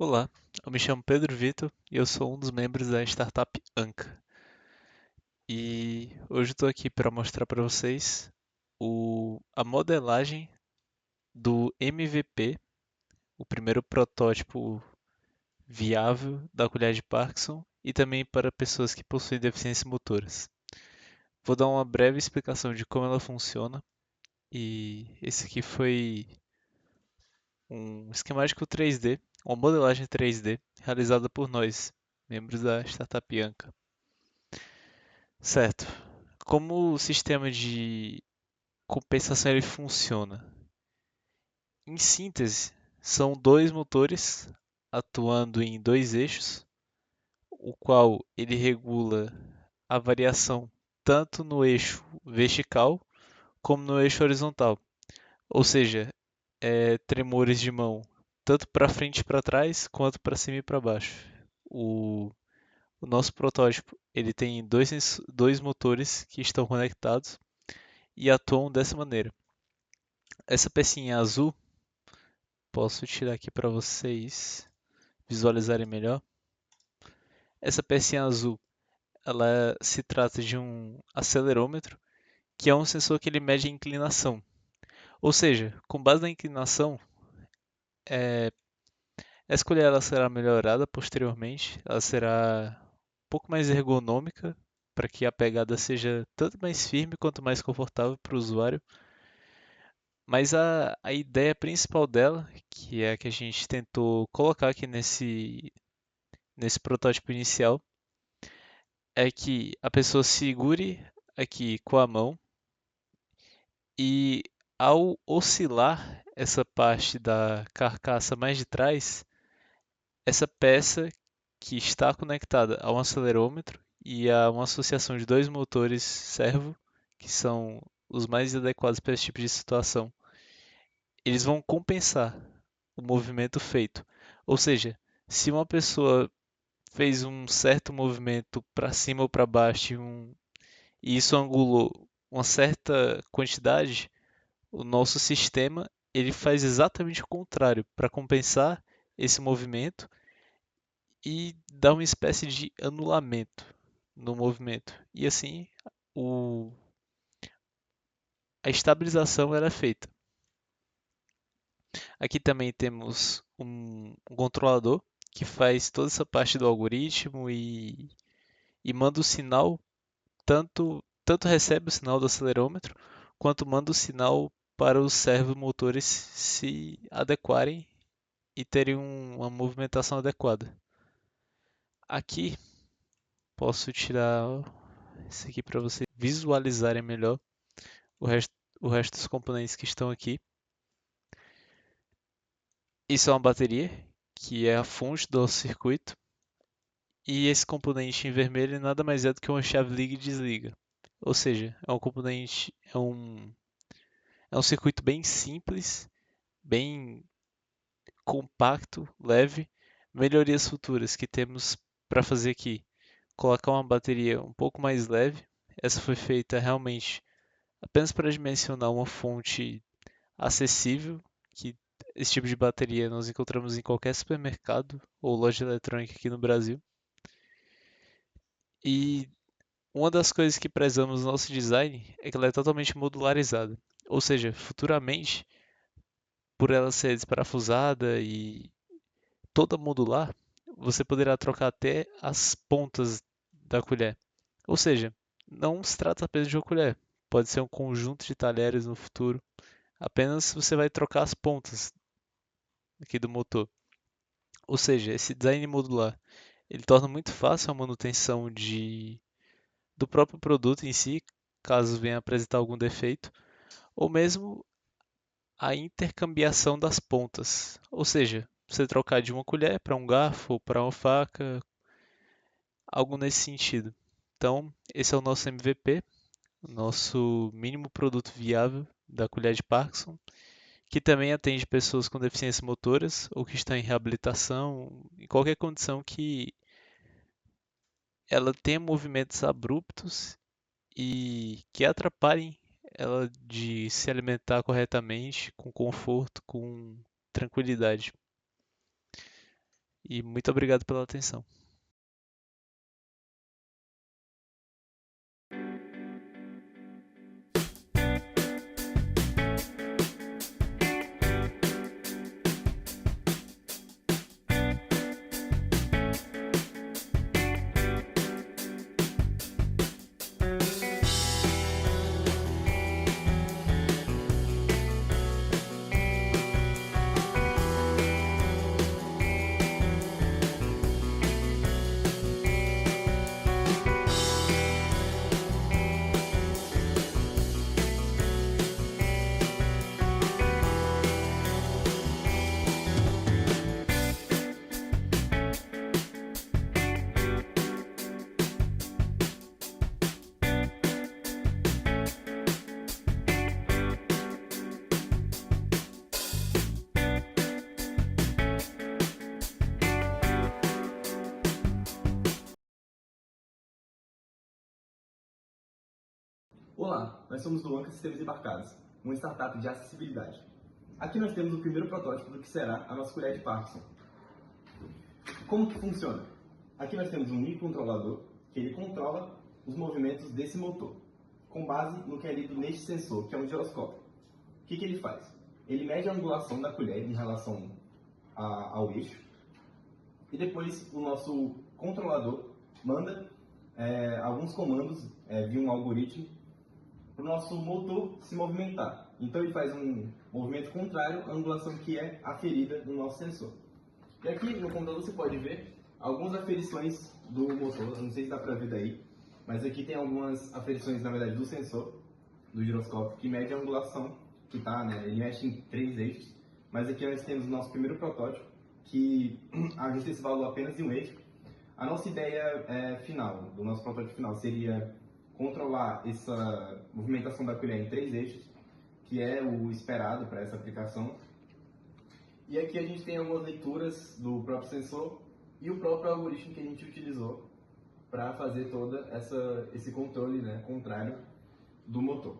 Olá, eu me chamo Pedro Vitor e eu sou um dos membros da startup Anca. E hoje estou aqui para mostrar para vocês a modelagem do MVP, o primeiro protótipo viável da colher de Parkinson e também para pessoas que possuem deficiências motoras. Vou dar uma breve explicação de como ela funciona e esse aqui foi um esquemático 3D, uma modelagem 3D realizada por nós, membros da startup Anca. Certo. Como o sistema de compensação ele funciona? Em síntese, são dois motores atuando em dois eixos, o qual ele regula a variação tanto no eixo vertical como no eixo horizontal. Ou seja, tremores de mão tanto para frente e para trás quanto para cima e para baixo. O, o nosso protótipo ele tem dois motores que estão conectados e atuam dessa maneira. Essa pecinha azul, posso tirar aqui para vocês visualizarem melhor. Essa pecinha azul, ela se trata de um acelerômetro, que é um sensor que ele mede a inclinação. Ou seja, com base na inclinação, é, a escolha ela será melhorada posteriormente, ela será um pouco mais ergonômica, para que a pegada seja tanto mais firme quanto mais confortável para o usuário. Mas a ideia principal dela, que é a que a gente tentou colocar aqui nesse protótipo inicial, é que a pessoa segure aqui com a mão e ao oscilar essa parte da carcaça mais de trás, essa peça que está conectada a um acelerômetro e a uma associação de dois motores servo, que são os mais adequados para esse tipo de situação, eles vão compensar o movimento feito. Ou seja, se uma pessoa fez um certo movimento para cima ou para baixo e isso angulou uma certa quantidade, o nosso sistema ele faz exatamente o contrário para compensar esse movimento e dar uma espécie de anulamento no movimento. E assim o, a estabilização era feita. Aqui também temos um controlador que faz toda essa parte do algoritmo e manda o sinal, tanto recebe o sinal do acelerômetro, quanto manda o sinal para os servomotores se adequarem e terem uma movimentação adequada. Aqui posso tirar isso aqui para vocês visualizarem melhor o resto, o resto dos componentes que estão aqui. Isso é uma bateria, que é a fonte do circuito. E esse componente em vermelho nada mais é do que uma chave liga e desliga. Ou seja, é um componente, é um circuito bem simples, bem compacto, leve. Melhorias futuras que temos para fazer aqui: colocar uma bateria um pouco mais leve. Essa foi feita realmente apenas para dimensionar uma fonte acessível, que esse tipo de bateria nós encontramos em qualquer supermercado ou loja eletrônica aqui no Brasil. E uma das coisas que prezamos no nosso design é que ela é totalmente modularizada. Ou seja, futuramente, por ela ser desparafusada e toda modular, você poderá trocar até as pontas da colher. Ou seja, não se trata apenas de uma colher, pode ser um conjunto de talheres no futuro. Apenas você vai trocar as pontas aqui do motor. Ou seja, esse design modular ele torna muito fácil a manutenção do próprio produto em si, caso venha apresentar algum defeito, ou mesmo a intercambiação das pontas. Ou seja, você trocar de uma colher para um garfo ou para uma faca, algo nesse sentido. Então, esse é o nosso MVP, o nosso mínimo produto viável da colher de Parkinson, que também atende pessoas com deficiências motoras ou que estão em reabilitação, em qualquer condição que ela tenha movimentos abruptos e que atrapalhem ela de se alimentar corretamente, com conforto, com tranquilidade. E muito obrigado pela atenção. Olá, nós somos do Anca Sistemas Embarcados, uma startup de acessibilidade. Aqui nós temos o primeiro protótipo do que será a nossa colher de Parkinson. Como que funciona? Aqui nós temos um microcontrolador que ele controla os movimentos desse motor, com base no que é lido neste sensor, que é um giroscópio. O que ele faz? Ele mede a angulação da colher em relação ao eixo, e depois o nosso controlador manda alguns comandos via um algoritmo para o nosso motor se movimentar. Então ele faz um movimento contrário à angulação que é aferida no nosso sensor. E aqui no computador você pode ver algumas aferições do motor, não sei se dá para ver daí, mas aqui tem algumas aferições, na verdade, do sensor, do giroscópio, que mede a angulação que está, né? Ele mexe em 3 eixos, mas aqui nós temos o nosso primeiro protótipo, que ajusta esse valor apenas em um eixo. A nossa ideia final, do nosso protótipo final, seria controlar essa movimentação da colher em 3 eixos, que é o esperado para essa aplicação. E aqui a gente tem algumas leituras do próprio sensor e o próprio algoritmo que a gente utilizou para fazer todo esse controle, né, contrário do motor.